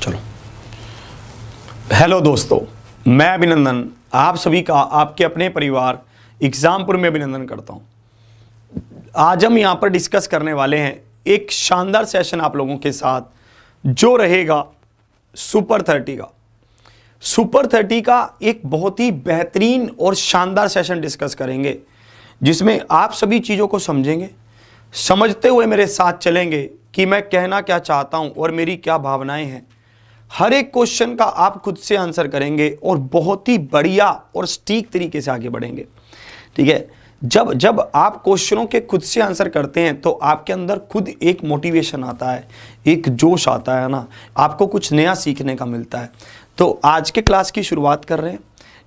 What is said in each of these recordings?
चलो, हेलो दोस्तों, मैं अभिनंदन आप सभी का आपके अपने परिवार एग्जामपुर में अभिनंदन करता हूं। आज हम यहां पर डिस्कस करने वाले हैं एक शानदार सेशन आप लोगों के साथ जो रहेगा सुपर 30 का। सुपर 30 का एक बहुत ही बेहतरीन और शानदार सेशन डिस्कस करेंगे जिसमें आप सभी चीज़ों को समझेंगे, समझते हुए मेरे साथ चलेंगे कि मैं कहना क्या चाहता हूं और मेरी क्या भावनाएं हैं। हर एक क्वेश्चन का आप खुद से आंसर करेंगे और बहुत ही बढ़िया और सटीक तरीके से आगे बढ़ेंगे। ठीक है, जब आप क्वेश्चनों के खुद से आंसर करते हैं तो आपके अंदर खुद एक मोटिवेशन आता है, एक जोश आता है ना, आपको कुछ नया सीखने का मिलता है। तो आज के क्लास की शुरुआत कर रहे हैं।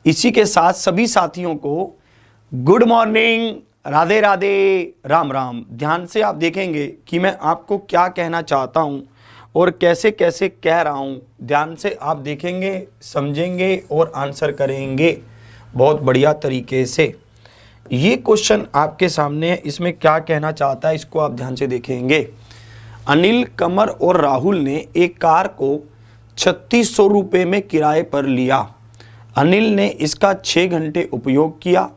इसी के साथ सभी साथियों को गुड मॉर्निंग, राधे राधे, राम राम। ध्यान से आप देखेंगे कि मैं आपको क्या कहना चाहता हूं और कैसे कैसे कह रहा हूं। ध्यान से आप देखेंगे, समझेंगे और आंसर करेंगे बहुत बढ़िया तरीके से। ये क्वेश्चन आपके सामने है, इसमें क्या कहना चाहता है इसको आप ध्यान से देखेंगे। अनिल, कमर और राहुल ने एक कार को 3600 रुपये में किराए पर लिया। अनिल ने इसका 6 घंटे उपयोग किया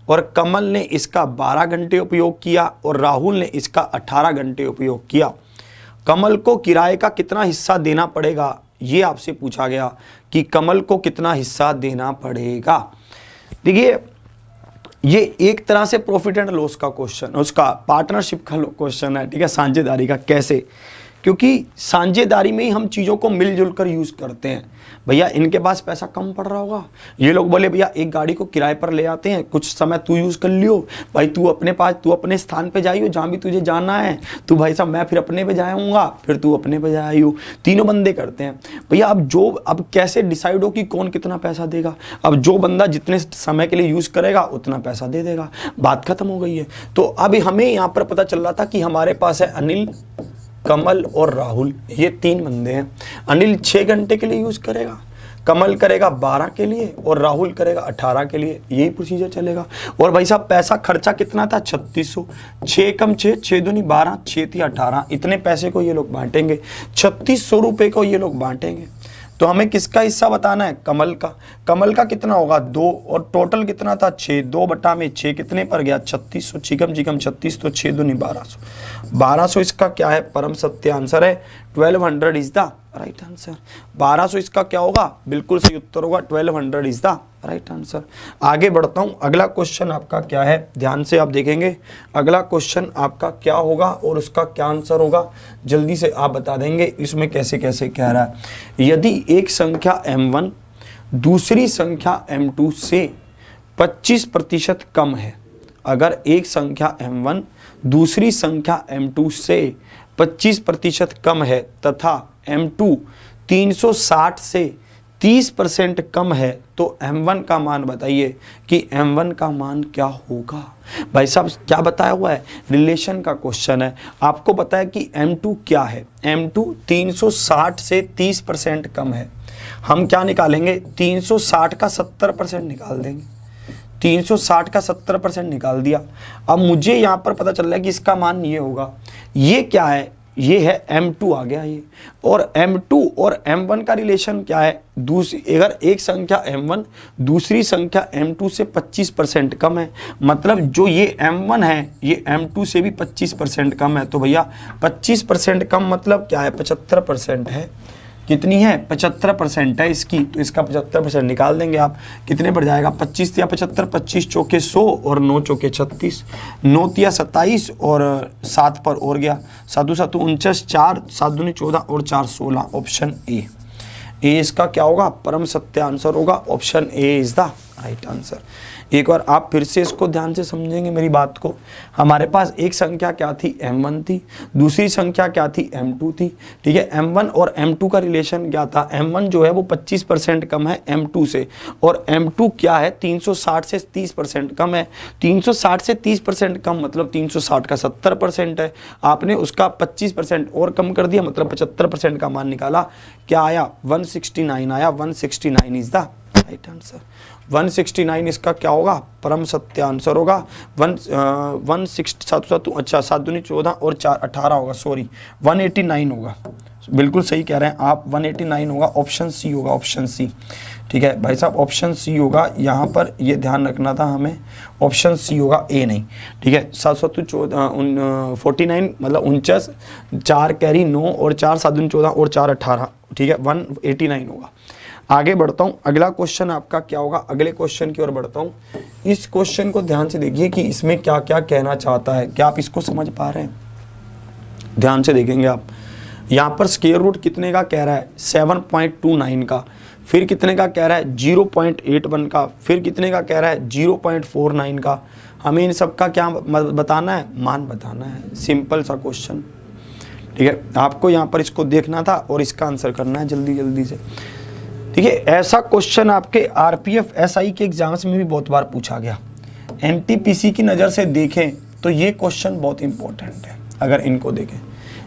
और कमल ने इसका 12 घंटे उपयोग किया और राहुल ने इसका 18 घंटे उपयोग किया। कमल को किराए का कितना हिस्सा देना पड़ेगा, ये आपसे पूछा गया कि कमल को कितना हिस्सा देना पड़ेगा। देखिए, ये एक तरह से प्रॉफिट एंड लॉस का क्वेश्चन, उसका पार्टनरशिप का क्वेश्चन है। ठीक है, साझेदारी का कैसे, क्योंकि साझेदारी में ही हम चीज़ों को मिलजुल कर यूज़ करते हैं। भैया इनके पास पैसा कम पड़ रहा होगा, ये लोग बोले भैया एक गाड़ी को किराए पर ले आते हैं, कुछ समय तू यूज़ कर लियो भाई, तू अपने स्थान पे जाइयो जहाँ भी तुझे जाना है, तू भाई साहब मैं फिर अपने पे जाऊँगा, फिर तू अपने पे जाइयो। तीनों बंदे करते हैं भैया। अब कैसे डिसाइड हो कि कौन कितना पैसा देगा। अब जो बंदा जितने समय के लिए यूज़ करेगा उतना पैसा दे देगा, बात खत्म हो गई है। तो अब हमें यहाँ पर पता चल रहा था कि हमारे पास है अनिल, कमल और राहुल, ये 3 बंदे हैं। अनिल 6 घंटे के लिए यूज़ करेगा, कमल करेगा 12 के लिए और राहुल करेगा 18 के लिए। यही प्रोसीजर चलेगा। और भाई साहब पैसा खर्चा कितना था, 3600। 6 कम 6, 6 दूनी 12, 6 थी 18। इतने पैसे को ये लोग बांटेंगे, 3600 रुपये को ये लोग बांटेंगे। तो हमें किसका हिस्सा बताना है, कमल का। कमल का कितना होगा 2 और टोटल कितना था 6, 2 बटा में 6 कितने पर गया 3600। चिकम 36 तो 6 दूनी 1200। 1200 इसका क्या है, परम सत्य आंसर है। 1200 इज द राइट आंसर। 1200 इसका क्या होगा, बिल्कुल सही उत्तर होगा। 1200 इज द राइट आंसर। आगे बढ़ता हूं, अगला क्वेश्चन आपका क्या है, ध्यान से आप देखेंगे। अगला क्वेश्चन आपका क्या होगा और उसका क्या आंसर होगा, जल्दी से आप बता देंगे इसमें कैसे कैसे कह रहा है। यदि एक संख्या m1 दूसरी संख्या m2 से 25% कम है, अगर एक संख्या m1 दूसरी संख्या m2 से 25% कम है तथा m2 360 से 30% कम है, तो m1 का मान बताइए कि m1 का मान क्या होगा। भाई साहब क्या बताया हुआ है, रिलेशन का क्वेश्चन है। आपको पता है कि m2 क्या है, m2 360 से 30% कम है। हम क्या निकालेंगे, 360 का 70% निकाल देंगे। 360 का 70% निकाल दिया। अब मुझे यहाँ पर पता चल रहा है कि इसका मान ये होगा। ये क्या है, ये है m2 आ गया ये। और m2 और m1 का रिलेशन क्या है, अगर एक संख्या m1 दूसरी संख्या m2 से 25% कम है, मतलब जो ये m1 है ये m2 से भी 25% कम है। तो भैया 25% कम मतलब क्या है, 75% है। कितनी है, 75% है इसकी, तो इसका 75% निकाल देंगे आप। कितने पर जाएगा, 25 या 75, 25 चौके 100 और 9 चौके 36, 9 या 27 और 7 पर और गया 7 7 49, 4 7 दूनी 14 और 4 16। ऑप्शन ए इसका क्या होगा, परम सत्य आंसर होगा। Option A is the right answer. एक बार आप फिर से इसको ध्यान से समझेंगे मेरी बात को। हमारे पास एक संख्या क्या थी, m1 थी, दूसरी संख्या क्या थी, m2 थी। ठीक है, m1 और m2 का रिलेशन क्या था, m1 जो है वो 25% कम है m2 से, और m2 क्या है, 360 से 30% कम है। 360 से 30% कम मतलब 360 का 70% है। आपने उसका 25% और कम कर दिया, मतलब 75% का मान निकाला। क्या आया, 169 आया। 169 इज द राइट आंसर। 169 इसका क्या होगा, परम सत्य आंसर होगा। 167 अच्छा 7 दूनी 14 और 4 18 होगा, सॉरी 189 होगा, बिल्कुल सही कह रहे हैं आप, 189 होगा, ऑप्शन सी होगा, ऑप्शन सी। ठीक है भाई साहब, ऑप्शन सी होगा, यहाँ पर ये ध्यान रखना था हमें, ऑप्शन सी होगा, ए नहीं। ठीक है, 49 मतलब 49, 4 कैरी 9 और 4 7 14 और 4 18। ठीक है, 189 होगा। आगे बढ़ता हूँ, अगला क्वेश्चन आपका क्या होगा, अगले क्वेश्चन की ओर बढ़ता हूँ। इस क्वेश्चन को ध्यान से देखिए कि इसमें क्या क्या कहना चाहता है, क्या आप इसको समझ पा रहे हैं? ध्यान से देखेंगे आप, यहाँ पर स्क्वायर रूट कितने का कह रहा है, 7.29 का, फिर कितने का कह रहा है, 0.81 का, फिर कितने का कह रहा है, 0.49 का। हमें इन सब का क्या बताना है, मान बताना है। सिंपल सा क्वेश्चन। ठीक है, आपको यहाँ पर इसको देखना था और इसका आंसर करना है जल्दी जल्दी से। ठीक है, ऐसा क्वेश्चन आपके आरपीएफ एसआई के एग्जाम्स में भी बहुत बार पूछा गया। एनटीपीसी की नज़र से देखें तो ये क्वेश्चन बहुत इंपॉर्टेंट है। अगर इनको देखें,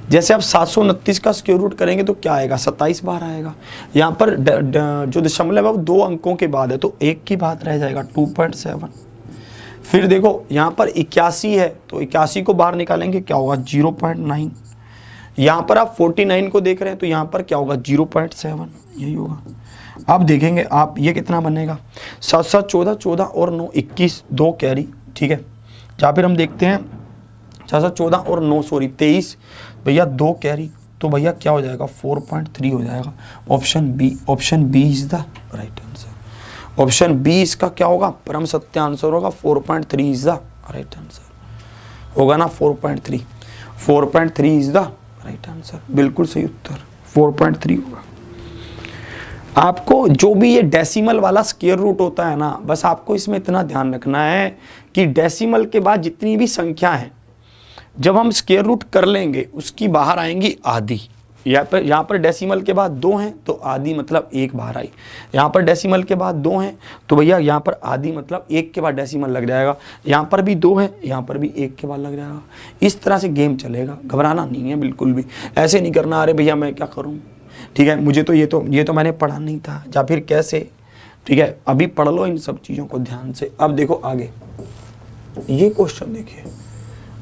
जैसे आप 729 का स्क्वायर रूट करेंगे तो क्या आएगा, 27 बार आएगा। यहाँ पर जो दशमलव है वो 2 अंकों के बाद है तो 1 की बात रह जाएगा, 2.7। फिर देखो यहाँ पर 81 है तो 81 को बाहर निकालेंगे, क्या होगा, 0.9। यहाँ पर आप 49 को देख रहे हैं तो यहाँ पर क्या होगा, 0.7, यही होगा। अब देखेंगे आप ये कितना बनेगा, 7 7 14 14 और 9 21, 2 कैरी। ठीक है, या फिर हम देखते हैं 7 7 14 और 9 सॉरी 23, भैया 2 कैरी, तो भैया क्या हो जाएगा, 4.3 हो जाएगा। Option B, option B is the right answer. Option B इसका क्या होगा, परम सत्य आंसर होगा, 4.3 इज द राइट आंसर होगा ना, 4.3 इज द राइट आंसर, बिल्कुल सही उत्तर 4.3 होगा। आपको जो भी ये डेसिमल वाला स्क्वायर रूट होता है ना, बस आपको इसमें इतना ध्यान रखना है कि डेसिमल के बाद जितनी भी संख्या है, जब हम स्क्वायर रूट कर लेंगे उसकी बाहर आएंगी आधी। यहाँ पर डेसिमल के बाद 2 हैं तो आधी मतलब 1 बाहर आई। यहाँ पर डेसिमल के बाद 2 हैं तो भैया यहाँ पर आधी मतलब 1 के बाद डेसिमल लग जाएगा। यहाँ पर भी 2 है, यहाँ पर भी 1 के बाद लग जाएगा। इस तरह से गेम चलेगा, घबराना नहीं है बिल्कुल भी। ऐसे नहीं करना, अरे भैया मैं क्या करूँ, ठीक है, मुझे तो ये तो मैंने पढ़ा नहीं था, या फिर कैसे। ठीक है, अभी पढ़ लो इन सब चीज़ों को ध्यान से। अब देखो आगे ये क्वेश्चन देखिए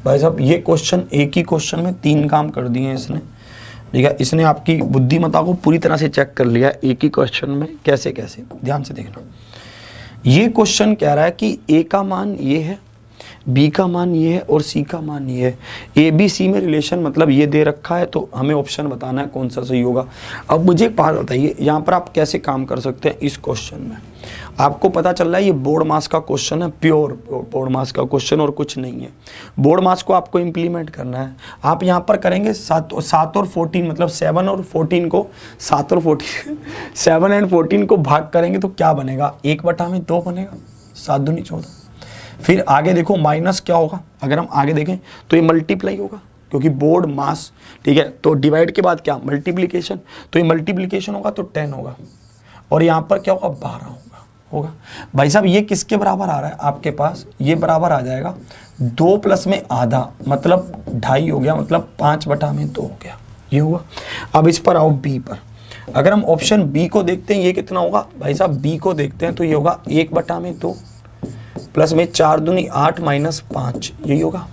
भाई साहब, ये क्वेश्चन एक ही क्वेश्चन में 3 काम कर दिए हैं इसने। ठीक है, इसने आपकी बुद्धिमत्ता को पूरी तरह से चेक कर लिया एक ही क्वेश्चन में, कैसे कैसे, ध्यान से देखना। ये क्वेश्चन कह रहा है कि ए का मान ये है, बी का मान ये है और सी का मान ये है। ए बी सी में रिलेशन मतलब ये दे रखा है, तो हमें ऑप्शन बताना है कौन सा सही होगा। अब मुझे एक बात बताइए, यहाँ पर आप कैसे काम कर सकते हैं इस क्वेश्चन में। आपको पता चल रहा है ये बोर्ड मास का क्वेश्चन है, प्योर बोर्ड मास का क्वेश्चन और कुछ नहीं है। बोर्ड मास को आपको इम्प्लीमेंट करना है। आप यहाँ पर करेंगे 7 और 14 मतलब 7 और 14 को 7 और 14 7 एंड 14 को भाग करेंगे तो क्या बनेगा, 1/2 बनेगा, 7 दूनी 14। फिर आगे देखो माइनस क्या होगा, अगर हम आगे देखें तो ये मल्टीप्लाई होगा क्योंकि बोर्ड मास। ठीक है, तो डिवाइड के बाद क्या, मल्टीप्लिकेशन, तो ये मल्टीप्लिकेशन होगा तो 10 होगा और यहाँ पर क्या होगा, 12 होगा। भाई साहब ये किसके बराबर आ रहा है आपके पास, ये बराबर आ जाएगा 2 प्लस में आधा मतलब 2.5 हो गया, मतलब 5/2 हो गया, ये हुआ। अब इस पर आओ बी पर, अगर हम ऑप्शन बी को देखते हैं ये कितना होगा, भाई साहब बी को देखते हैं तो ये होगा 1/2 प्लस में 4 दूनी 8 माइनस 5, यही होगा।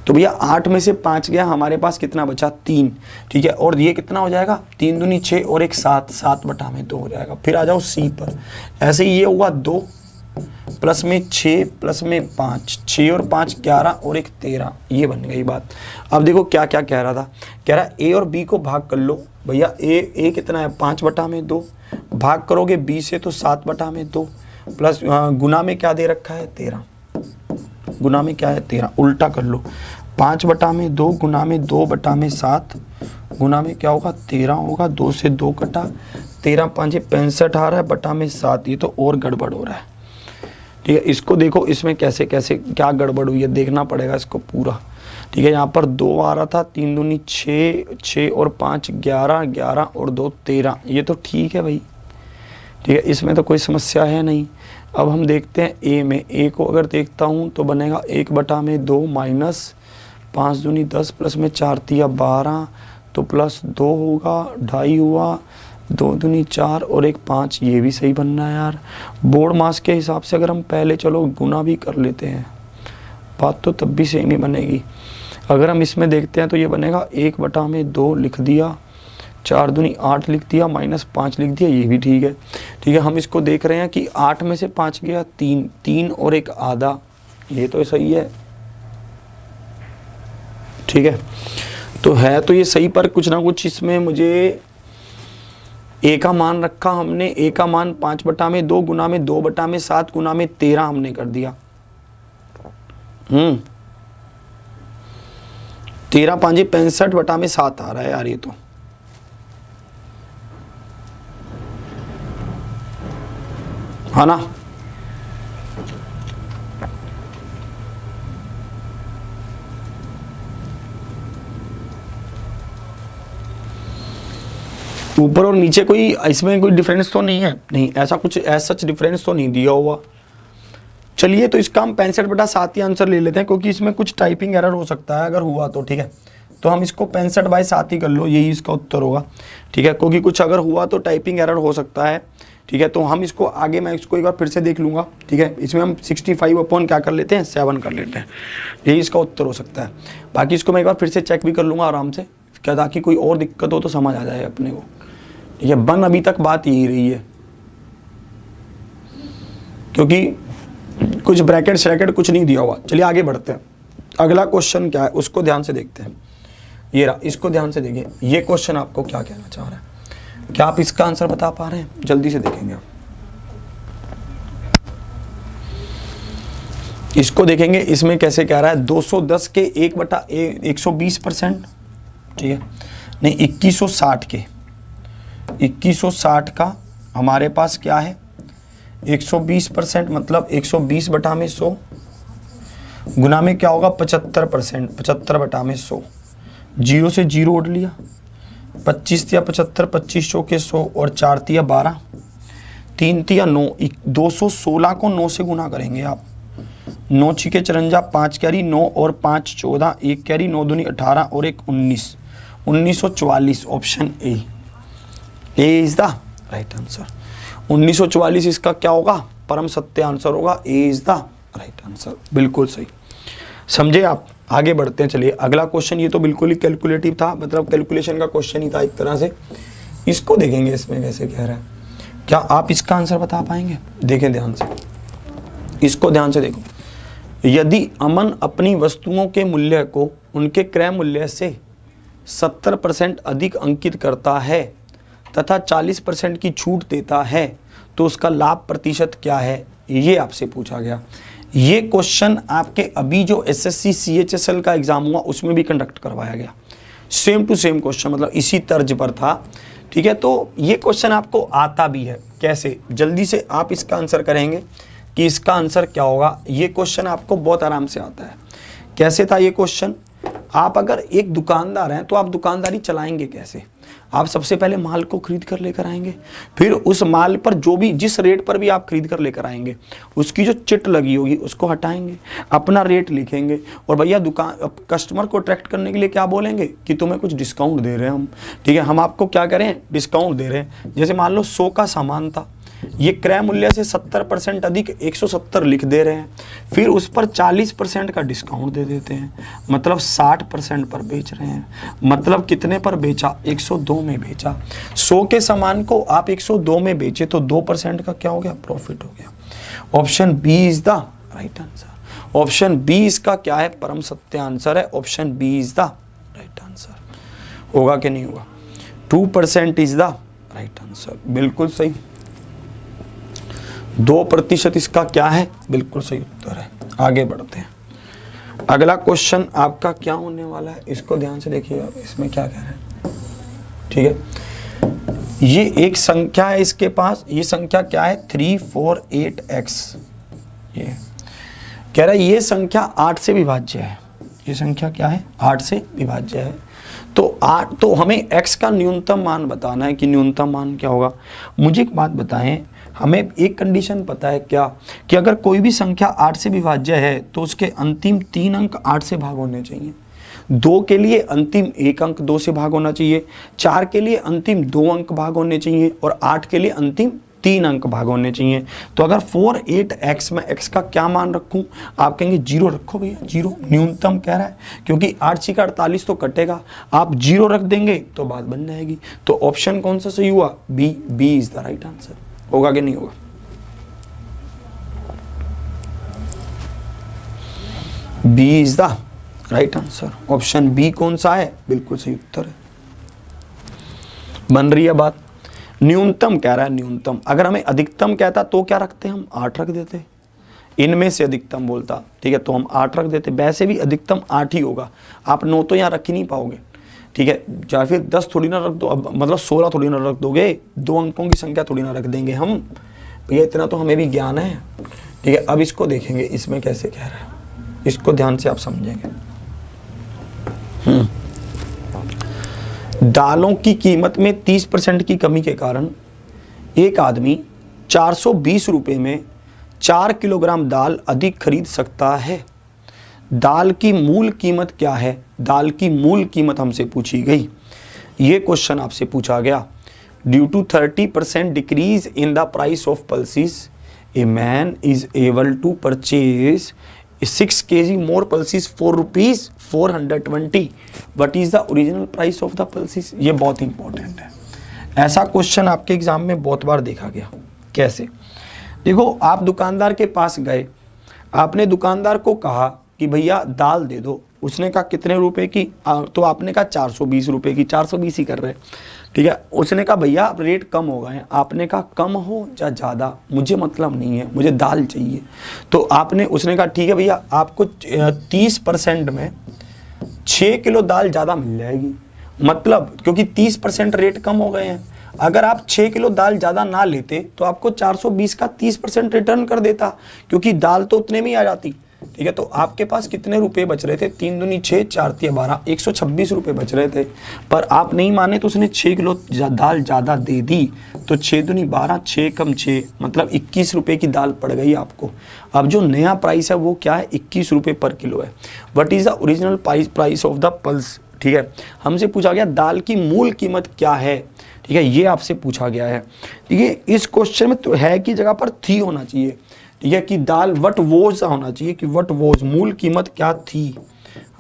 तो भैया 8 में से 5 गया, हमारे पास कितना बचा, 3। ठीक है, और ये कितना हो जाएगा, 3 दूनी 6 और 1 7, 7/2 हो जाएगा। फिर आ जाओ सी पर, ऐसे ही ये होगा 2 प्लस में 6 प्लस में 5, 6 और 5 11 और 1 13, ये बन गई बात। अब देखो क्या क्या कह रहा था, कह रहा है ए और बी को भाग कर लो। भैया ए कितना है, 5/2, भाग करोगे बी से तो 7/2 प्लस गुना में क्या दे रखा है, 13, गुना में क्या है 13, उल्टा कर लो, 5/2 गुना में 2/7 गुना में क्या होगा 13 होगा, 2 से 2 कटा, 13 5 65 आ रहा है बटा में 7, ये तो और गड़बड़ हो रहा है। ठीक है, इसको देखो इसमें कैसे कैसे क्या गड़बड़ हुई है, देखना पड़ेगा इसको पूरा। ठीक है, यहाँ पर 2 आ रहा था, 3 दूनी 6, 6 और 5 11, 11 और 2 13, ये तो ठीक है भाई। ठीक है, इसमें तो कोई समस्या है नहीं। अब हम देखते हैं ए में, ए को अगर देखता हूँ तो बनेगा 1/2 माइनस 5 दूनी 10 प्लस में 4 तिया 12, तो प्लस 2 होगा, 2.5 हुआ, 2 दूनी 4 और 1 5, ये भी सही बनना है यार। बोर्ड मास के हिसाब से अगर हम पहले चलो गुना भी कर लेते हैं, बात तो तब भी सही नहीं बनेगी। अगर हम इसमें देखते हैं तो ये बनेगा 1/2 लिख दिया, 4 दूनी 8 लिख दिया, -5 लिख दिया, ये भी ठीक है। ठीक है, हम इसको देख रहे हैं कि 8 में से 5 गया 3, 3 और 1 आधा, ये तो सही है। ठीक है तो ये सही, पर कुछ ना कुछ इसमें मुझे ए का मान रखा हमने, ए का मान 5/2 गुना में 2/7 गुना में 13 हमने कर दिया। 13 5 65/7 आ रहा है यार ये तो। है ना? ऊपर और नीचे कोई इसमें कोई डिफरेंस तो नहीं है, नहीं ऐसा कुछ सच डिफरेंस तो नहीं दिया हुआ। चलिए तो इसका हम 65/7 ही आंसर ले लेते हैं, क्योंकि इसमें कुछ टाइपिंग एरर हो सकता है अगर हुआ तो। ठीक है, तो हम इसको 65/7 ही कर लो, यही इसका उत्तर होगा। ठीक है, क्योंकि कुछ अगर हुआ तो टाइपिंग एरर हो सकता है। ठीक है, तो हम इसको आगे मैं इसको एक बार फिर से देख लूँगा। ठीक है, इसमें हम 65 क्या कर लेते हैं, 7 कर लेते हैं, यही इसका उत्तर हो सकता है। बाकी इसको मैं एक बार फिर से चेक भी कर लूँगा आराम से, क्या ताकि कोई और दिक्कत हो तो समझ आ जाए अपने को। ठीक है, बन अभी तक बात यही रही है, क्योंकि कुछ ब्रैकेट श्रैकेट कुछ नहीं दिया हुआ। चलिए आगे बढ़ते हैं, अगला क्वेश्चन क्या है उसको ध्यान से देखते हैं। ये रहा, इसको ध्यान से देखिए, ये क्वेश्चन आपको क्या कहना चाह रहा है, क्या आप इसका आंसर बता पा रहे हैं? जल्दी से देखेंगे आप इसको, देखेंगे इसमें कैसे कह रहा है 210 के 1/120%। ठीक है, नहीं 2160 के 2160 का हमारे पास क्या है 120%, मतलब 120/100 गुना में क्या होगा 75%, 75/100। 0 से 0 उड़ लिया, 25 तिया 75, 25 चौके 100 और 4 तिया 12, 3 तिया 9, 216 को 9 से गुना करेंगे आप। 9 छिके 54, 5 कैरी 9 और 5 14, 1 कैरी 9 दूनी 18 और 1 19, 1944। Option A is the right answer. 1944 इसका क्या होगा, परम सत्य आंसर होगा। ए इज द राइट आंसर, बिल्कुल सही। समझे आप? आगे बढ़ते हैं। चलिए अगला क्वेश्चन, ये तो बिल्कुल ही कैलकुलेटिव था, मतलब कैलकुलेशन का क्वेश्चन ही था एक तरह से। इसको देखेंगे इसमें कैसे कह रहा है, क्या आप इसका आंसर बता पाएंगे? देखें ध्यान से, इसको ध्यान से देखो। यदि अमन अपनी वस्तुओं के मूल्य को उनके क्रय मूल्य से 70% अधिक अंकित करता है तथा 40% की छूट देता है तो उसका लाभ प्रतिशत क्या है, ये आपसे पूछा गया। ये क्वेश्चन आपके अभी जो एसएससी सीएचएसएल का एग्जाम हुआ उसमें भी कंडक्ट करवाया गया, सेम टू सेम क्वेश्चन, मतलब इसी तर्ज पर था। ठीक है, तो ये क्वेश्चन आपको आता भी है। कैसे? जल्दी से आप इसका आंसर करेंगे कि इसका आंसर क्या होगा। ये क्वेश्चन आपको बहुत आराम से आता है। कैसे था ये क्वेश्चन? आप अगर एक दुकानदार हैं तो आप दुकानदारी चलाएंगे कैसे? आप सबसे पहले माल को खरीद कर लेकर आएंगे, फिर उस माल पर जो भी जिस रेट पर भी आप खरीद कर लेकर आएंगे उसकी जो चिट लगी होगी उसको हटाएंगे, अपना रेट लिखेंगे और भैया दुकान कस्टमर को अट्रैक्ट करने के लिए क्या बोलेंगे कि तुम्हें कुछ डिस्काउंट दे रहे हैं हम। ठीक है, हम आपको क्या करें, डिस्काउंट दे रहे हैं। जैसे मान लो 100 का सामान था, ये क्रय मूल्य से 70% अधिक 170 लिख दे रहे हैं, फिर उस पर 40% का डिस्काउंट दे देते हैं, मतलब 60% पर बेच रहे हैं। मतलब कितने पर बेचा? 102 में बेचा। 100 के सामान को आप 102 में बेचे तो 2% का क्या हो गया, प्रॉफिट हो गया। Option B is the right answer. Option B इसका क्या है, परम सत्य आंसर है। Option B is the right answer. होगा कि नहीं होगा? 2% इज द राइट आंसर, बिल्कुल सही। 2% इसका क्या है, बिल्कुल सही उत्तर है। आगे बढ़ते हैं। अगला क्वेश्चन आपका क्या होने वाला है, इसको ध्यान से देखिएगा। इसमें क्या कह रहे हैं, ठीक है, ये एक संख्या है इसके पास। ये संख्या क्या है, 348x। ये कह रहा है ये संख्या 8 से विभाज्य है। ये संख्या क्या है, 8 से विभाज्य है। तो हमें x का न्यूनतम मान बताना है कि न्यूनतम मान क्या होगा। मुझे एक बात बताएं, हमें एक कंडीशन पता है क्या, कि अगर कोई भी संख्या 8 से विभाज्य है तो उसके अंतिम 3 अंक 8 से भाग होने चाहिए। 2 के लिए अंतिम 1 अंक 2 से भाग होना चाहिए, 4 के लिए अंतिम 2 अंक भाग होने चाहिए और 8 के लिए अंतिम 3 अंक भाग होने चाहिए। तो अगर 4 8 x में x का क्या मान रखूं, आप कहेंगे 0 रखो भैया, 0 न्यूनतम कह रहा है, क्योंकि 8 का 48 तो कटेगा, आप 0 रख देंगे तो बात बन जाएगी। तो ऑप्शन कौन सा सही हुआ, B, B is the right answer. होगा कि नहीं होगा, B is the right answer. Option B कौन सा है, बिल्कुल सही उत्तर है। बन रही है बात। न्यूनतम कह रहा है, न्यूनतम। अगर हमें अधिकतम कहता तो क्या रखते, हम 8 रख देते, इनमें से अधिकतम बोलता, ठीक है, तो हम 8 रख देते। वैसे भी अधिकतम 8 ही होगा, आप 9 तो यहाँ रख ही नहीं पाओगे, ठीक है, या फिर 10 थोड़ी ना रख दो, अब मतलब 16 थोड़ी ना रख दोगे, 2 अंकों की संख्या थोड़ी ना रख देंगे हम, भैया इतना तो हमें भी ज्ञान है, ठीक है। अब इसको देखेंगे, इसमें कैसे कह रहा है, इसको ध्यान से आप समझेंगे। दालों की कीमत में 30% की कमी के कारण एक आदमी 420 रुपये में 4 किलोग्राम दाल अधिक खरीद सकता है। दाल की मूल कीमत क्या है, दाल की मूल कीमत हमसे पूछी गई। ये क्वेश्चन आपसे पूछा गया। Due to 30% decrease in the price of pulses, a man is able to purchase 6 kg more pulses for rupees 420. What is the original price of the pulses? ये बहुत इंपॉर्टेंट है। ऐसा क्वेश्चन आपके एग्जाम में बहुत बार देखा गया। कैसे, देखो, आप दुकानदार के पास गए, आपने दुकानदार को कहा कि भैया दाल दे दो, उसने कहा कितने रुपए की, तो आपने कहा 420 रुपए की, 420 ही कर रहे, ठीक है। उसने कहा भैया अब रेट कम हो गए हैं, आपने कहा कम हो या ज़्यादा मुझे मतलब नहीं है, मुझे दाल चाहिए। तो उसने कहा ठीक है भैया, आपको 30% में 6 किलो दाल ज़्यादा मिल जाएगी, मतलब क्योंकि 30% रेट कम हो गए हैं। अगर आप 6 किलो दाल ज़्यादा ना लेते तो आपको 420 का 30% रिटर्न कर देता, क्योंकि दाल तो उतने में ही आ जाती, ठीक है। तो आपके पास कितने रुपए बच रहे थे, 3 दूनी 6, 4 तिया 12, 126 रुपये बच रहे थे। पर आप नहीं माने तो उसने 6 किलो दाल ज़्यादा दे दी, तो 6 दूनी 12, 6 कम 6, मतलब 21 रुपये की दाल पड़ गई आपको। अब जो नया प्राइस है वो क्या है, 21 रुपये पर किलो है। What is the original price of the pulse, ठीक है। हमसे पूछा गया दाल की मूल कीमत क्या है, ठीक है, ये आपसे पूछा गया है। ठीक है, इस क्वेश्चन में तो है की जगह पर थी होना चाहिए, ठीक है, कि दाल वट वोज होना चाहिए कि वट वोज, मूल कीमत क्या थी,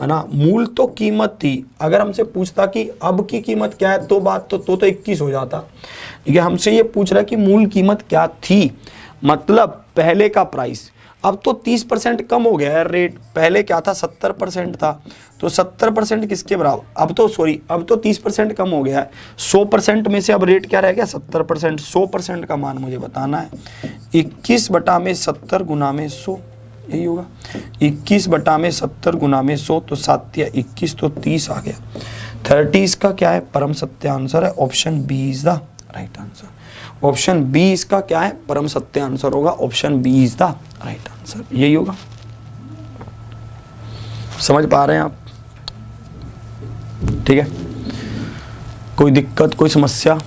है ना। मूल तो कीमत थी। अगर हमसे पूछता कि अब की कीमत क्या है तो बात तो 21 हो जाता, ठीक है। हमसे ये पूछ रहा है कि मूल कीमत क्या थी, मतलब पहले का प्राइस। अब तो 30% कम हो गया है रेट, पहले क्या था 70% था, तो 70% किसके बराबर, अब तो 30% कम हो गया है। 100% में से अब रेट क्या रह गया 70%। 100% का मान मुझे बताना है, 21/70 गुना में 100, यही होगा। 21/70 गुना में 100, तो 7 या 21, तो 30 आ गया। 30 इसका क्या है, परम सत्य आंसर है। Option B is the right answer. Option B इसका क्या है, परम सत्य आंसर होगा। Option B is the right answer, यही होगा। समझ पा रहे हैं आप, ठीक है। कोई दिक्कत, कोई समस्या,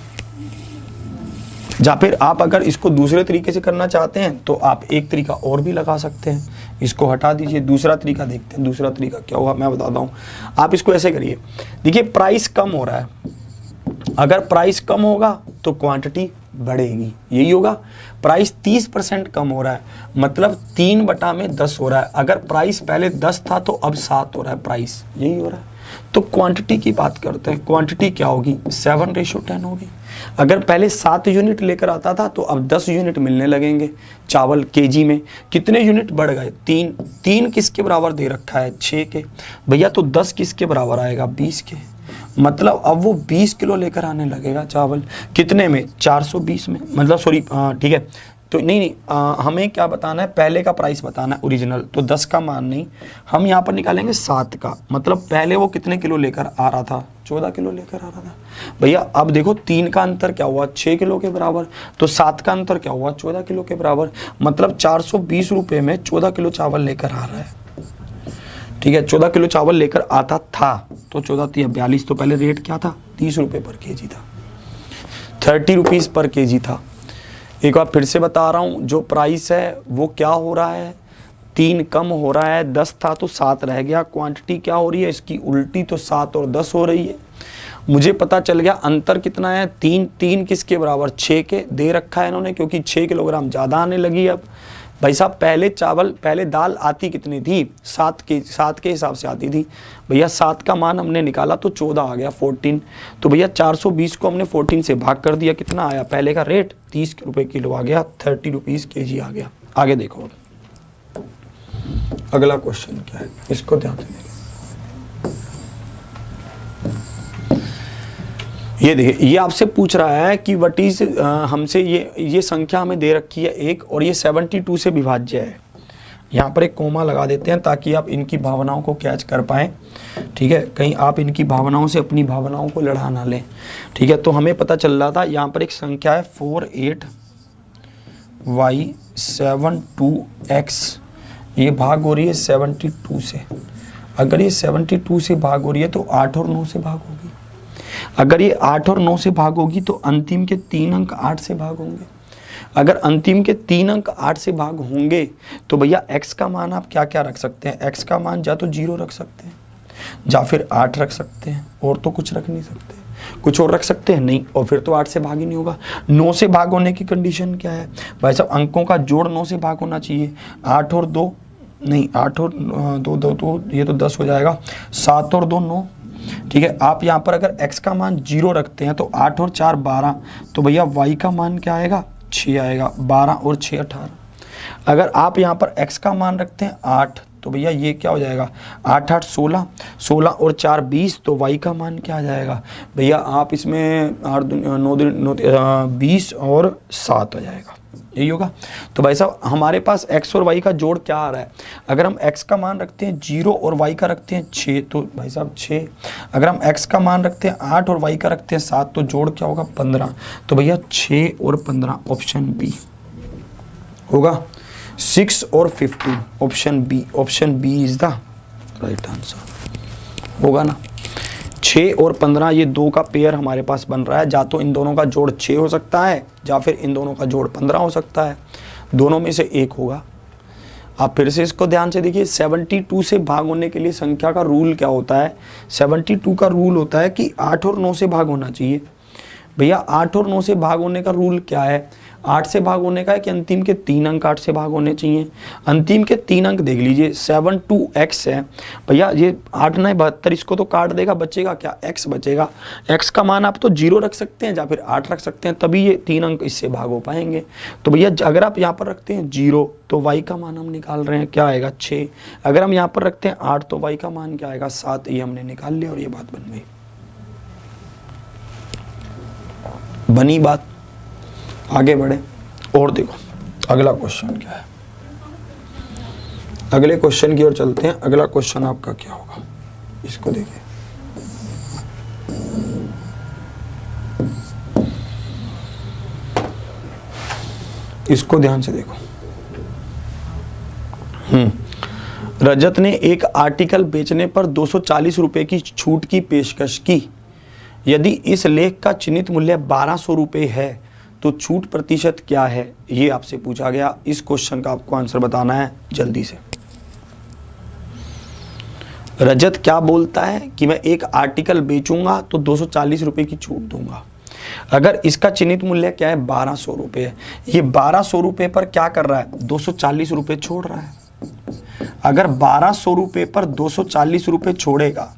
या फिर आप अगर इसको दूसरे तरीके से करना चाहते हैं तो आप एक तरीका और भी लगा सकते हैं। इसको हटा दीजिए, दूसरा तरीका देखते हैं। दूसरा तरीका क्या होगा मैं बताता हूँ। आप इसको ऐसे करिए, देखिए प्राइस कम हो रहा है, अगर प्राइस कम होगा तो क्वांटिटी बढ़ेगी, यही होगा। प्राइस 30% कम हो रहा है, मतलब 3/10 हो रहा है। अगर प्राइस पहले 10 था तो अब 7 हो रहा है प्राइस, यही हो रहा है। तो क्वांटिटी की बात करते हैं, क्वांटिटी क्या होगी, 7:10 होगी। अगर पहले 7 यूनिट लेकर आता था तो अब 10 यूनिट मिलने लगेंगे। चावल केजी में कितने यूनिट बढ़ गए, 3 किसके बराबर दे रखा है, 6 के, भैया तो 10 किसके बराबर आएगा, 20 के, मतलब अब वो 20 किलो लेकर आने लगेगा चावल, कितने में, 420 में, मतलब सॉरी, ठीक है। तो नहीं, हमें क्या बताना है, पहले का प्राइस बताना है ओरिजिनल, तो 10 का मान नहीं, हम यहाँ पर निकालेंगे 7 का, मतलब पहले वो कितने किलो लेकर आ रहा था, 14 किलो लेकर आ रहा था भैया। अब देखो 3 का अंतर क्या हुआ, 6 किलो के बराबर, तो 7 का अंतर क्या हुआ, 14 किलो के बराबर, मतलब 420 रुपये में 14 किलो चावल लेकर आ रहा है, ठीक है। 14 किलो चावल लेकर आता था, तो 14 या 42, तो पहले रेट क्या था, 30 रुपये पर केजी था, 30 रुपीज़ पर केजी था। एक बार फिर से बता रहा हूँ, जो प्राइस है वो क्या हो रहा है, 3 कम हो रहा है, 10 था तो 7 रह गया। क्वांटिटी क्या हो रही है इसकी उल्टी, तो 7 और 10 हो रही है। मुझे पता चल गया अंतर कितना है, 3 किसके बराबर, 6 के दे रखा है इन्होंने, क्योंकि 6 किलोग्राम ज़्यादा आने लगी। अब भाई साहब पहले दाल आती कितनी थी, 7 के हिसाब से आती थी भैया। 7 का मान हमने निकाला तो 14 आ गया, 14। तो भैया 420 को हमने 14 से भाग कर दिया, कितना आया, पहले का रेट 30 रुपए किलो आ गया, 30 रुपीज़ kg आ गया। आगे देखो अगला क्वेश्चन क्या है, इसको ध्यान से देखो। ये देखिए, ये आपसे पूछ रहा है कि व्हाट इज, हमसे ये संख्या हमें दे रखी है 1 और ये 72 से विभाज्य है। यहाँ पर एक कोमा लगा देते हैं ताकि आप इनकी भावनाओं को कैच कर पाएँ, ठीक है, कहीं आप इनकी भावनाओं से अपनी भावनाओं को लड़ा ना लें, ठीक है। तो हमें पता चल रहा था यहाँ पर एक संख्या है 48y72x, ये भाग हो रही है 72 से। अगर ये 72 से भाग हो रही है तो 8 और 9 से भाग होगी। अगर ये 8 और 9 से भाग होगी तो अंतिम के 3 अंक 8 से भाग होंगे। अगर अंतिम के 3 अंक 8 से भाग होंगे तो भैया x का मान आप क्या क्या रख सकते हैं, x का मान या तो 0 रख सकते हैं या फिर 8 रख सकते हैं, और तो कुछ रख नहीं सकते। कुछ और रख सकते हैं नहीं, और फिर तो 8 से भाग ही नहीं होगा। 9 से भाग होने की कंडीशन क्या है भाई साहब, अंकों का जोड़ 9 से भाग होना चाहिए। 8 और 2 नहीं, 8 और 2 तो ये तो 10 हो जाएगा, 7 और 2 9, ठीक है। आप यहाँ पर अगर x का मान 0 रखते हैं तो 8 और 4 12, तो भैया y का मान क्या आएगा, 6 आएगा। 12 और 6 18। अगर आप यहाँ पर x का मान रखते हैं 8, तो भैया ये क्या हो जाएगा, 8 8 16, 16 और 4 20, तो y का मान क्या आ जाएगा भैया, आप इसमें 8 9 20 और 7 हो जाएगा, यही होगा। तो भाई साहब हमारे पास x और y का जोड़ क्या आ रहा है, अगर हम x का मान रखते हैं 0 और y का रखते हैं 6, तो भाई साहब 6। अगर हम x का मान रखते हैं 8 और y का रखते हैं 7, तो जोड़ क्या होगा, 15। तो भैया 6 और 15 ऑप्शन बी होगा। 6 और 15 option B is the right answer होगा ना। 6 और 15 ये 2 का पेयर हमारे पास बन रहा है, या तो इन दोनों का जोड़ 6 हो सकता है या फिर इन दोनों का जोड़ 15 हो सकता है, दोनों में से एक होगा। आप फिर से इसको ध्यान से देखिए, 72 से भाग होने के लिए संख्या का रूल क्या होता है, 72 का रूल होता है कि 8 और 9 से भाग होना चाहिए। भैया 8 और 9 से भाग होने का रूल क्या है, 8 से भाग होने का है कि अंतिम के 3 अंक 8 से भाग होने चाहिए। अंतिम के 3 अंक देख लीजिए, 72x है भैया, ये 8 9 72, इसको तो काट देगा, बचेगा क्या, x बचेगा। x का मान आप तो 0 रख सकते हैं या फिर 8 रख सकते हैं, तभी ये 3 अंक इससे भाग हो पाएंगे। तो भैया अगर आप यहाँ पर रखते हैं 0 तो y का मान हम निकाल रहे हैं, क्या आएगा 6। अगर हम यहाँ पर रखते हैं 8 तो y का मान क्या आएगा 7, ये हमने निकाल लिया और ये बात बन गई, बनी बात। आगे बढ़े और देखो अगला क्वेश्चन क्या है, अगले क्वेश्चन की ओर चलते हैं। अगला क्वेश्चन आपका क्या होगा, इसको देखिए। इसको ध्यान से देखो। रजत ने एक आर्टिकल बेचने पर 240 रुपए की छूट की पेशकश की। यदि इस लेख का चिन्हित मूल्य 1200 रुपए है तो छूट प्रतिशत क्या है, ये आपसे पूछा गया। इस क्वेश्चन का आपको आंसर बताना है जल्दी से। रजत क्या बोलता है कि मैं एक आर्टिकल बेचूंगा तो 240 रुपए की छूट दूंगा। अगर इसका चिन्हित मूल्य क्या है 1200 रुपए है, ये 1200 रुपए पर क्या कर रहा है 240 रुपए छोड़ रहा है। अगर 1200 रुपए पर 240 रुपए छोड़ेगा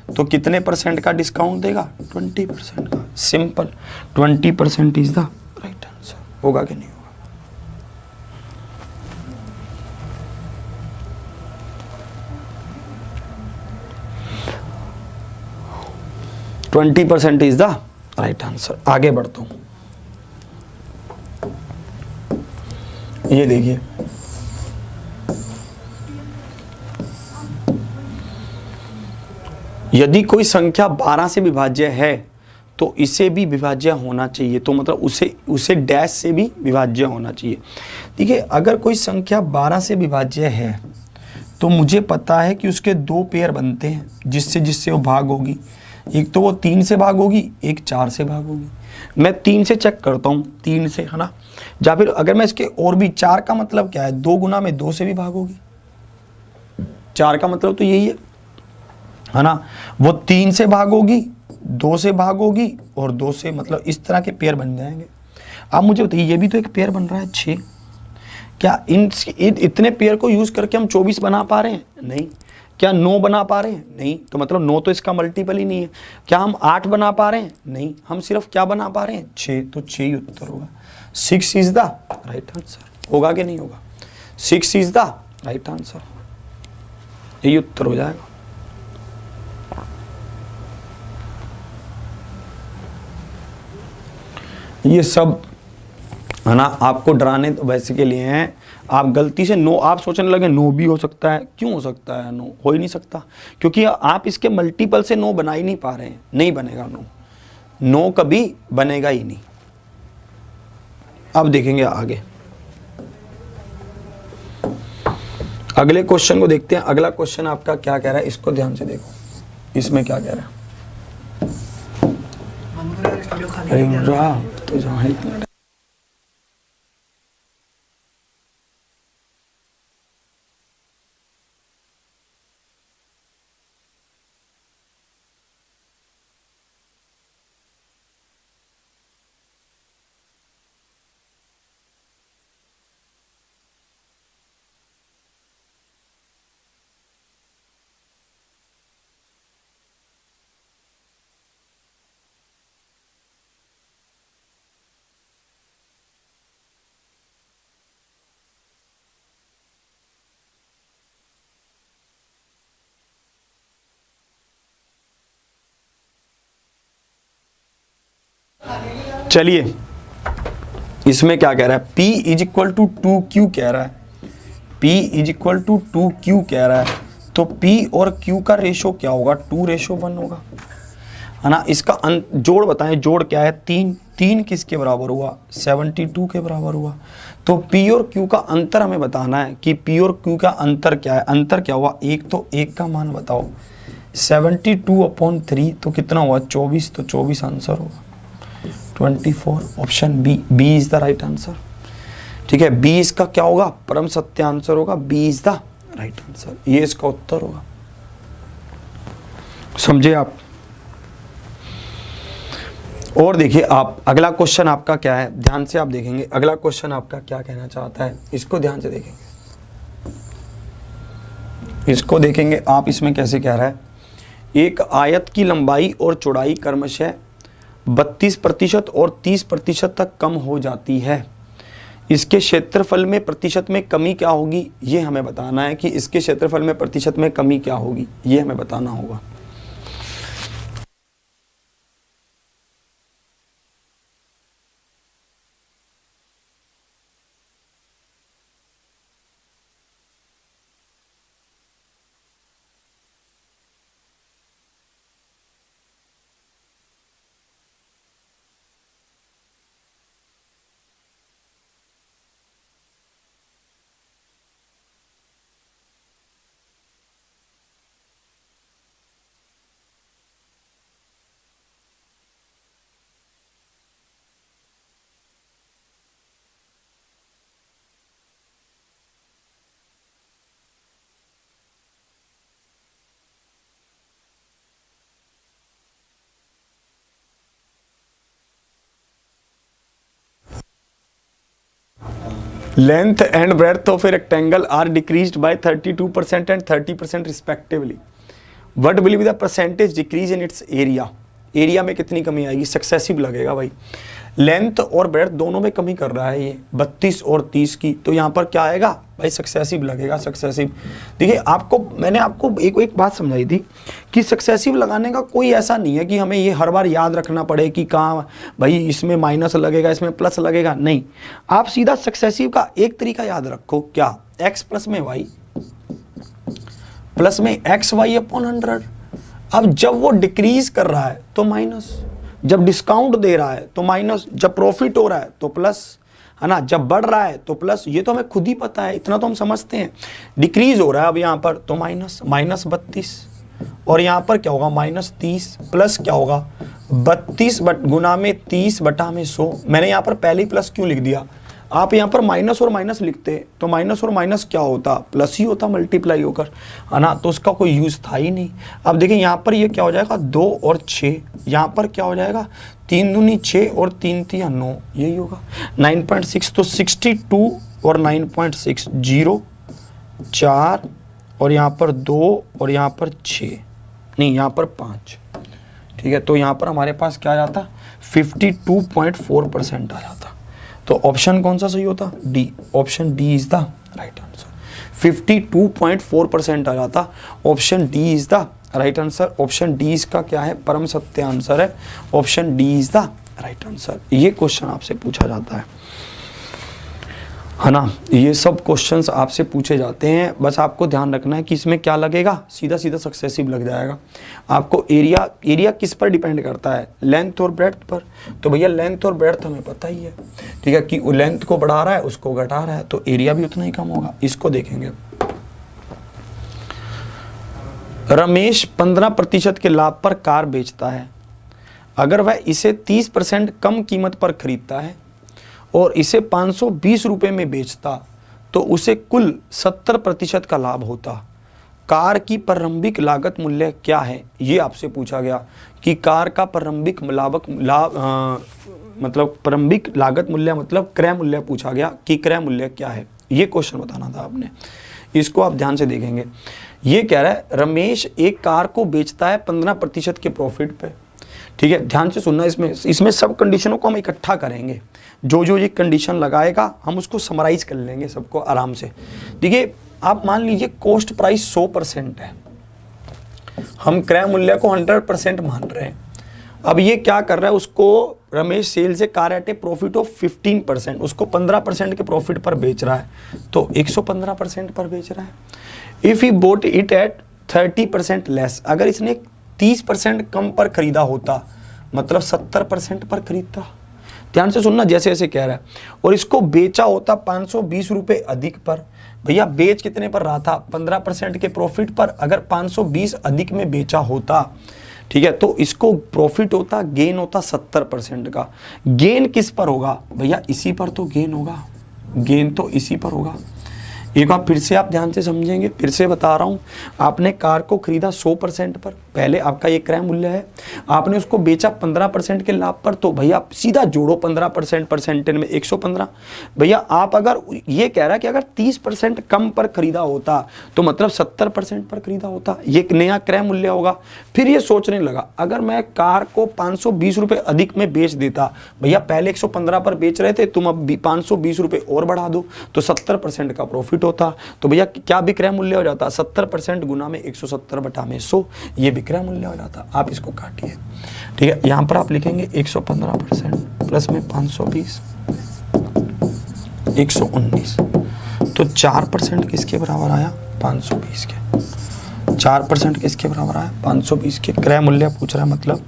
तो कितने परसेंट का डिस्काउंट देगा, 20% का। Simple, 20% is the right answer. होगा कि नहीं होगा, 20% इज द राइट आंसर। आगे बढ़ता हूं, ये देखिए यदि कोई संख्या 12 से विभाज्य है तो इसे भी विभाज्य होना चाहिए, तो मतलब उसे डैश से भी विभाज्य होना चाहिए। देखिए अगर कोई संख्या 12 से विभाज्य है तो मुझे पता है कि उसके 2 पेयर बनते हैं जिससे वो भाग होगी। एक तो वो 3 से भाग होगी, एक 4 से भाग होगी। मैं 3 से चेक करता हूँ, 3 से, है ना। या फिर अगर मैं इसके और भी 4 का मतलब क्या है, 2 गुना में 2 से भी भाग होगी। 4 का मतलब तो यही है ना। वो 3 से भाग होगी 2 से भागोगी और 2 से, मतलब इस तरह के पेयर बन जाएंगे। अब मुझे बताइए, ये भी तो एक पेयर बन रहा है 6, क्या इतने पेयर को यूज करके हम 24 बना पा रहे हैं? नहीं। क्या 9 बना पा रहे हैं? नहीं। तो मतलब 9 तो इसका मल्टीपल ही नहीं है। क्या हम 8 बना पा रहे हैं? नहीं। हम सिर्फ क्या बना पा रहे हैं? 6। तो 6 ही उत्तर होगा। 6 इज द राइट आंसर। होगा कि नहीं होगा? 6 इज द राइट आंसर, यही उत्तर हो जाएगा। ये सब है ना आपको डराने तो वैसे के लिए हैं। आप गलती से नो, आप सोचने लगे नो भी हो सकता है। क्यों हो सकता है? नो हो ही नहीं सकता, क्योंकि आप इसके मल्टीपल से नो बना ही नहीं पा रहे हैं। नहीं बनेगा नो, नो कभी बनेगा ही नहीं। अब देखेंगे आगे, अगले क्वेश्चन को देखते हैं। अगला क्वेश्चन आपका क्या कह रहा है, इसको ध्यान से देखो, इसमें क्या कह रहा है। तो जहाँ चलिए, इसमें क्या कह रहा है, P is equal to 2Q कह रहा है। P is equal to 2Q कह रहा है, तो P और Q का रेशो क्या होगा? 2:1 होगा, है ना। इसका जोड़ बताएं, जोड़ क्या है? 3। 3 किसके बराबर हुआ? 72 के बराबर हुआ। तो P और Q का अंतर हमें बताना है कि P और Q का अंतर क्या है। अंतर क्या हुआ? 1। तो 1 का मान बताओ। 72/3 तो कितना हुआ? 24। तो 24 आंसर होगा। 24, option B. B is the right answer. ठीक है, बी इसका क्या होगा? परम सत्य आंसर होगा। B is the right answer, ये इसका उत्तर होगा। समझे आप? और देखिए आप, अगला क्वेश्चन आपका क्या है, ध्यान से आप देखेंगे। अगला क्वेश्चन आपका क्या कहना चाहता है, इसको ध्यान से देखेंगे। इसको देखेंगे आप, इसमें कैसे कह रहा है, एक आयत की लंबाई और चौड़ाई क्रमशः 32% और 30% तक कम हो जाती है। इसके क्षेत्रफल में प्रतिशत में कमी क्या होगी, ये हमें बताना है कि इसके क्षेत्रफल में प्रतिशत में कमी क्या होगी, ये हमें बताना होगा। Length and breadth of a rectangle are decreased by 32% and 30% respectively. What will be the percentage decrease in its area? Area में कितनी कमी आएगी? सक्सेसिव लगेगा भाई। लेंथ और ब्रेड्थ दोनों में कमी कर रहा है ये, 32 और 30 की, तो यहाँ पर क्या आएगा भाई? सक्सेसिव लगेगा। सक्सेसिव, देखिए आपको मैंने आपको एक बात समझाई थी कि सक्सेसिव लगाने का कोई ऐसा नहीं है कि हमें ये हर बार याद रखना पड़े कि कहाँ भाई इसमें माइनस लगेगा, इसमें प्लस लगेगा। नहीं, आप सीधा सक्सेसिव का एक तरीका याद रखो, क्या? x प्लस में y प्लस में XY/100। अब जब वो डिक्रीज कर रहा है तो माइनस, जब डिस्काउंट दे रहा है तो माइनस, जब प्रॉफिट हो रहा है तो प्लस, है ना, जब बढ़ रहा है तो प्लस। ये तो हमें खुद ही पता है, इतना तो हम समझते हैं। डिक्रीज हो रहा है अब यहाँ पर तो माइनस, -32, और यहाँ पर क्या होगा? -30, प्लस क्या होगा? 32 गुना में 30 बटा में 100। मैंने यहाँ पर पहले ही प्लस क्यों लिख दिया? आप यहाँ पर माइनस और माइनस लिखते तो माइनस और माइनस क्या होता, प्लस ही होता मल्टीप्लाई होकर, है ना, तो उसका कोई यूज़ था ही नहीं। अब देखिए यहाँ पर ये क्या हो जाएगा 2 और 6, यहाँ पर क्या हो जाएगा 3 दूनी 6 और 3 तिया 9, यही होगा 9.6। तो 62 और 9.6 0 4 और यहाँ पर 2 और यहाँ पर 6, नहीं यहाँ पर 5, ठीक है। तो यहाँ पर हमारे पास क्या आ जाता 52.4% आ जाता। तो ऑप्शन कौन सा सही होता, D, option D is the right answer. 52.4% आ जाता, option D is the right answer. Option D इसका क्या है, परम सत्य आंसर है, option D is the right answer. ये क्वेश्चन आपसे पूछा जाता है ना, ये सब क्वेश्चंस आपसे पूछे जाते हैं। बस आपको ध्यान रखना है कि इसमें क्या लगेगा, सीधा सीधा सक्सेसिव लग जाएगा। आपको एरिया किस पर डिपेंड करता है, लेंथ और ब्रेड्थ पर। तो भैया लेंथ और ब्रेड्थ हमें पता ही है, ठीक है, कि लेंथ को बढ़ा रहा है उसको घटा रहा है, तो एरिया भी उतना ही कम होगा। इसको देखेंगे, रमेश 15% के लाभ पर कार बेचता है। अगर वह इसे 30% कम कीमत पर खरीदता है और इसे 520 रुपये में बेचता तो उसे कुल 70% का लाभ होता। कार की प्रारंभिक लागत मूल्य क्या है, ये आपसे पूछा गया कि कार का प्रारंभिक मतलब प्रारंभिक लागत मूल्य मतलब क्रय मूल्य पूछा गया कि क्रय मूल्य क्या है, ये क्वेश्चन बताना था आपने। इसको आप ध्यान से देखेंगे। ये कह रहा है रमेश एक कार को बेचता है 15% के प्रॉफिट पे, ठीक है। ध्यान से सुनना, इसमें सब कंडीशनों को हम इकट्ठा करेंगे, जो ये कंडीशन लगाएगा हम उसको समराइज कर लेंगे सबको आराम से। देखिए आप मान लीजिए कॉस्ट प्राइस 100% है, हम क्रय मूल्य को 100% मान रहे हैं। अब ये क्या कर रहा है, उसको रमेश सेल से car eight A profit of 15%, उसको 15% के प्रॉफिट पर बेच रहा है, तो 115% पर बेच रहा है। If he boat it at 30% less, अगर इसने 30% कम पर खरीदा होता मतलब 70% पर खरीदता। ध्यान से सुनना, जैसे ऐसे कह रहा है, और इसको बेचा होता 520 रुपये अधिक पर। भैया बेच कितने पर रहा था, 15% के प्रॉफिट पर। अगर 520 अधिक में बेचा होता, ठीक है, तो इसको प्रॉफिट होता, गेन होता 70% का। गेन किस पर होगा भैया, इसी पर तो गेन होगा, गेन तो इसी पर होगा। एक बार फिर से आप ध्यान से समझेंगे, फिर से बता रहा हूँ। आपने कार को खरीदा 100% पर, पहले आपका ये क्रय मूल्य है, आपने उसको बेचा 15% के लाभ पर, तो भैया सीधा जोड़ो 15% परसेंटेज में 115। भैया आप अगर ये कह रहा है कि अगर 30% कम पर खरीदा होता तो मतलब 70% पर खरीदा होता, ये एक नया क्रय मूल्य होगा। फिर ये सोचने लगा अगर मैं कार को 520 रुपये अधिक में बेच देता, भैया पहले 115 पर बेच रहे थे, तुम अब 520 रुपये और बढ़ा दो तो 70% का प्रॉफिट होता। तो भैया क्या विक्रय मूल्य हो जाता, 70% गुना में 170 बटा में 100, ये विक्रय मूल्य हो जाता। आप इसको काटिए, ठीक है। यहाँ पर आप लिखेंगे 115% प्लस में 520 119, तो 4% किसके बराबर आया, 520 के। 4% किसके बराबर आया, 520 के। क्रय मूल्य पूछ रहा है, मतलब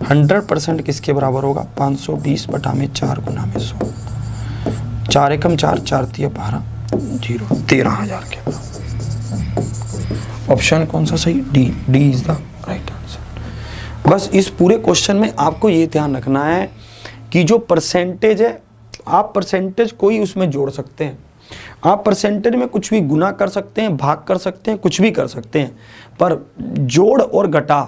100% किसके बराबर होगा, 520 बटा में 4 गुना में 100। 4 एकम 4, 4 तिया 12, 0, 13,000 के बराबर। ऑप्शन कौन सा सही, D, D is the right answer. बस इस पूरे क्वेश्चन में आपको ये ध्यान रखना है कि जो परसेंटेज है, आप परसेंटेज कोई उसमें जोड़ सकते हैं, आप परसेंटेज में कुछ भी गुना कर सकते हैं, भाग कर सकते हैं, कुछ भी कर सकते हैं, पर जोड़ और घटा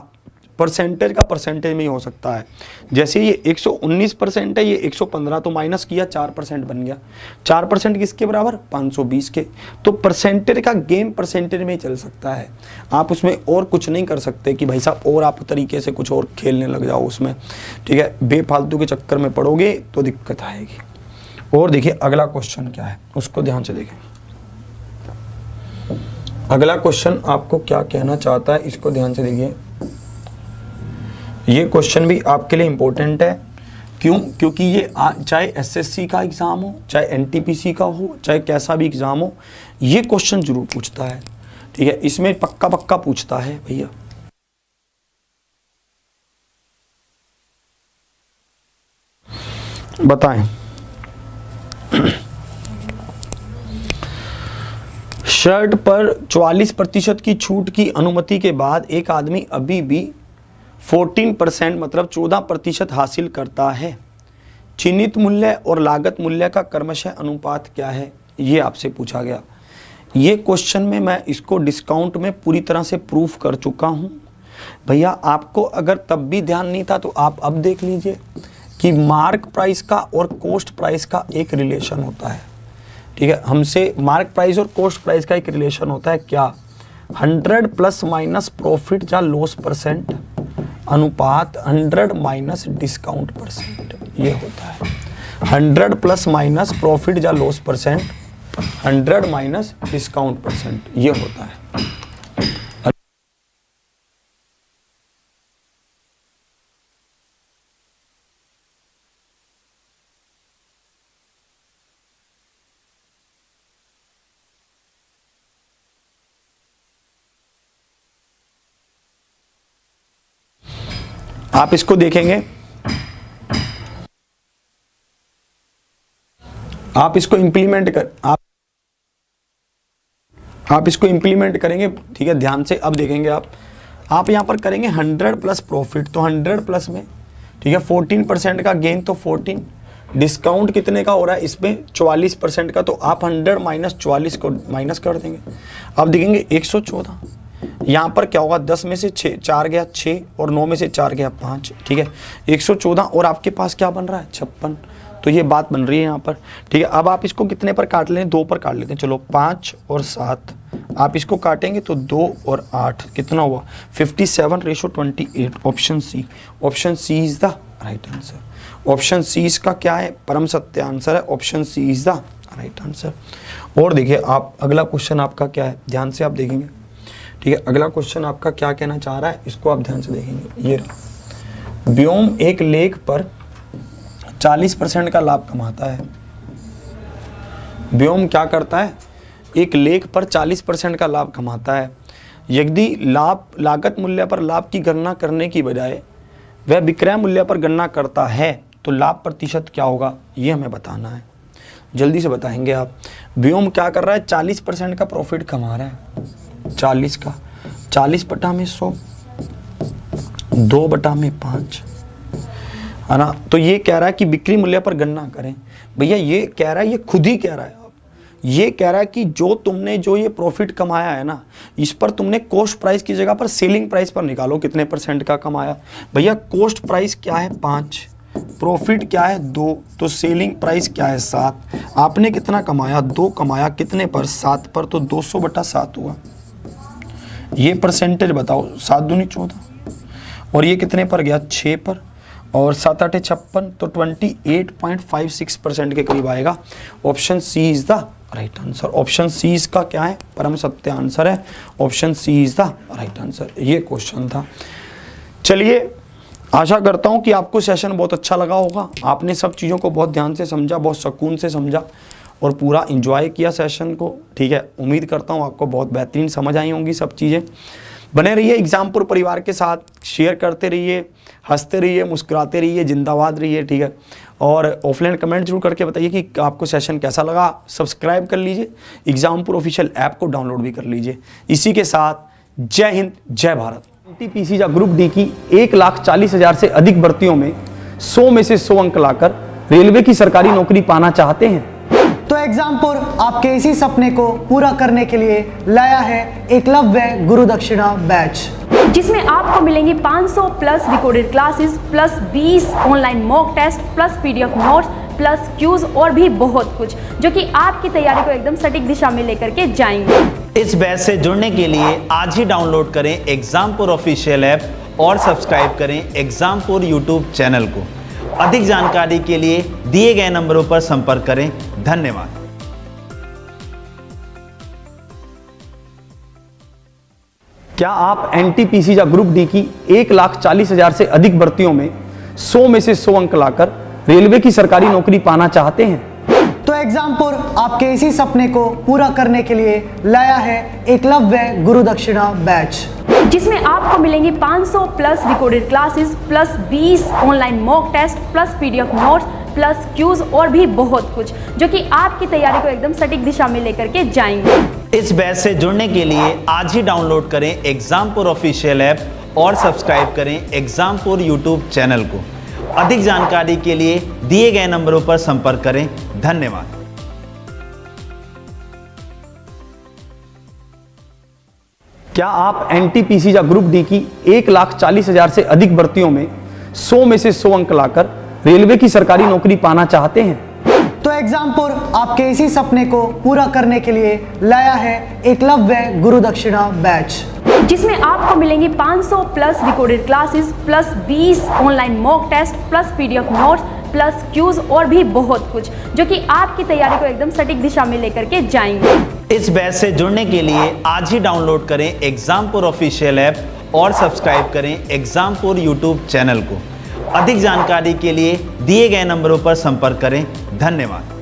परसेंटेज का परसेंटेज में ही हो सकता है। जैसे ये 119% है, ये 115, तो माइनस किया 4% बन गया। 4% किसके बराबर, 520 के। तो परसेंटेज का गेम परसेंटेज में ही चल सकता है, आप उसमें और कुछ नहीं कर सकते कि भाई साहब और आप तरीके से कुछ और खेलने लग जाओ उसमें, ठीक है। बेफालतू के चक्कर में पड़ोगे तो दिक्कत आएगी। और देखिए अगला क्वेश्चन क्या है, उसको ध्यान से देखें। अगला क्वेश्चन आपको क्या कहना चाहता है, इसको ध्यान से देखिए। ये क्वेश्चन भी आपके लिए इंपॉर्टेंट है, क्यों, क्योंकि ये चाहे एसएससी का एग्जाम हो, चाहे एनटीपीसी का हो, चाहे कैसा भी एग्जाम हो, ये क्वेश्चन जरूर पूछता है, ठीक है। इसमें पक्का पक्का पूछता है भैया। बताएं, शर्ट पर 44% की छूट की अनुमति के बाद एक आदमी अभी भी 14% मतलब 14% हासिल करता है। चिन्हित मूल्य और लागत मूल्य का क्रमशः अनुपात क्या है, ये आपसे पूछा गया। ये क्वेश्चन में मैं इसको डिस्काउंट में पूरी तरह से प्रूफ कर चुका हूँ। भैया आपको अगर तब भी ध्यान नहीं था तो आप अब देख लीजिए कि मार्क प्राइस का और कॉस्ट प्राइस का एक रिलेशन होता है। ठीक है, हमसे मार्क प्राइस और कॉस्ट प्राइस का एक रिलेशन होता है क्या, 100 प्लस माइनस प्रॉफिट या लॉस परसेंट अनुपात 100 माइनस डिस्काउंट परसेंट, ये होता है 100 प्लस माइनस प्रॉफिट या loss percent 100 minus discount percent, ये होता है। आप इसको देखेंगे, आप इसको इंप्लीमेंट कर आप इसको इंप्लीमेंट करेंगे। ठीक है, ध्यान से अब देखेंगे आप यहां पर करेंगे 100 प्लस प्रॉफिट, तो 100 प्लस में ठीक है 14% का गेन, तो 14 डिस्काउंट कितने का हो रहा है इसमें 44% का, तो आप 100 माइनस 44 को माइनस कर देंगे। अब देखेंगे 114, यहाँ पर क्या होगा 10 में से 4 गया 6 और 9 में से 4 गया 5। ठीक है, 114 और आपके पास क्या बन रहा है 56, तो ये बात बन रही है यहाँ पर। ठीक है, अब आप इसको कितने पर काट लें, 2 पर काट लेते हैं। चलो 5 और 7 आप इसको काटेंगे तो 2 और 8 कितना हुआ 57:28। Option C, option C is the right answer. Option C इसका क्या है, परम सत्य आंसर है। Option C is the right answer. और देखिए आप अगला क्वेश्चन आपका क्या है, ध्यान से आप देखेंगे। ठीक है, अगला क्वेश्चन आपका क्या कहना चाह रहा है, इसको आप ध्यान से देखेंगे। ये रहा, व्योम एक लेख पर 40% का लाभ कमाता है। व्योम क्या करता है, एक लेख पर 40% का लाभ कमाता है। यदि लागत मूल्य पर लाभ की गणना करने की बजाय वह विक्रय मूल्य पर गणना करता है तो लाभ प्रतिशत क्या होगा, ये हमें बताना है। जल्दी से बताएंगे आप। व्योम क्या कर रहा है, 40% का प्रॉफिट कमा रहा है। 40 का 40 बटा में 100, 2 बटा में 5 है ना। तो ये कह रहा है कि बिक्री मूल्य पर गणना करें। भैया ये कह रहा है, ये खुद ही कह रहा है। आप ये कह रहा है कि जो ये प्रॉफिट कमाया है ना, इस पर तुमने कॉस्ट प्राइस की जगह पर सेलिंग प्राइस पर निकालो कितने % का कमाया। भैया कॉस्ट प्राइस क्या है 5, प्रॉफिट क्या है 2, तो सेलिंग प्राइस क्या है 7। आपने कितना कमाया 2 कमाया, कितने पर 7 पर, तो 200 बटा 7 हुआ। ये परसेंटेज बताओ, 7 दूनी 14 और ये कितने पर गया 6 पर, और 7 8 56, तो 28.56% के करीब आएगा। Option C is the right answer. Option C इसका क्या है, परम सत्य आंसर है। Option C is the right answer. ये क्वेश्चन था। चलिए, आशा करता हूं कि आपको सेशन बहुत अच्छा लगा होगा। आपने सब चीज़ों को बहुत ध्यान से समझा, बहुत सुकून से समझा और पूरा एंजॉय किया सेशन को। ठीक है, उम्मीद करता हूं आपको बहुत बेहतरीन समझ आई होंगी सब चीज़ें। बने रहिए एग्जामपुर परिवार के साथ, शेयर करते रहिए, हंसते रहिए, मुस्कुराते रहिए, जिंदाबाद रहिए। ठीक है, और ऑफलाइन कमेंट जरूर करके बताइए कि आपको सेशन कैसा लगा। सब्सक्राइब कर लीजिए, एग्जामपुर ऑफिशियल ऐप को डाउनलोड भी कर लीजिए। इसी के साथ जय हिंद, जय भारत। एनटीपीसी या ग्रुप डी की 1,40,000 से अधिक भर्तियों में 100 में से 100 अंक लाकर रेलवे की सरकारी नौकरी पाना चाहते हैं तो एग्जामपुर आपके इसी सपने को पूरा करने के लिए लाया है एकलव्य गुरु दक्षिणा बैच, जिसमें आपको मिलेंगी 500 plus recorded classes plus 20 online mock test plus PDF notes plus quizzes और भी बहुत कुछ, जो कि आपकी तैयारी को एकदम सटीक दिशा में लेकर के जाएंगे। इस बैच से जुड़ने के लिए आज ही डाउनलोड करें एग्जामपुर ऑफिशियल ऐप और सब्सक्राइब करें एग्जामपुर यूट्यूब चैनल को। अधिक जानकारी के लिए दिए गए नंबरों पर संपर्क करें। धन्यवाद। क्या आप एनटीपीसी या ग्रुप डी की 1,40,000 से अधिक भर्तियों में 100 में से 100 अंक लाकर रेलवे की सरकारी नौकरी पाना चाहते हैं? तो एग्जामपुर आपके इसी सपने को पूरा करने के लिए लाया है एकलव्य गुरु दक्षिणा बैच, जिसमें आपको मिलेंगी 500 plus recorded classes plus 20 online mock test plus PDF notes plus quizzes और भी बहुत कुछ, जो कि आपकी तैयारी को एकदम सटीक दिशा में लेकर के जाएंगे। इस बैच से जुड़ने के लिए आज ही डाउनलोड करें एग्जामपुर ऑफिशियल ऐप और सब्सक्राइब करें एग्जामपुर यूट्यूब चैनल को। अधिक जानकारी के लिए दिए गए नंबरों पर संपर्क करें। धन्यवाद। क्या आप एनटीपीसी या ग्रुप डी की 1,40,000 से अधिक भर्तियों में 100 में से 100 अंक लाकर रेलवे की सरकारी नौकरी पाना चाहते हैं? तो एग्जामपुर आपके इसी सपने को पूरा करने के लिए लाया है एकलव्य गुरु दक्षिणा बैच, जिसमें आपको मिलेंगी 500 plus recorded classes plus 20 online mock test plus PDF notes plus quizzes और भी बहुत कुछ, जो कि आपकी तैयारी को एकदम सटीक दिशा में लेकर के जाएंगे। इस बैच से जुड़ने के लिए आज ही डाउनलोड करें एग्जामपुर ऑफिशियल ऐप और सब्सक्राइब करें एग्जामपुर यूट्यूब चैनल को। अधिक जानकारी के लिए दिए गए नंबरों पर संपर्क करें। धन्यवाद।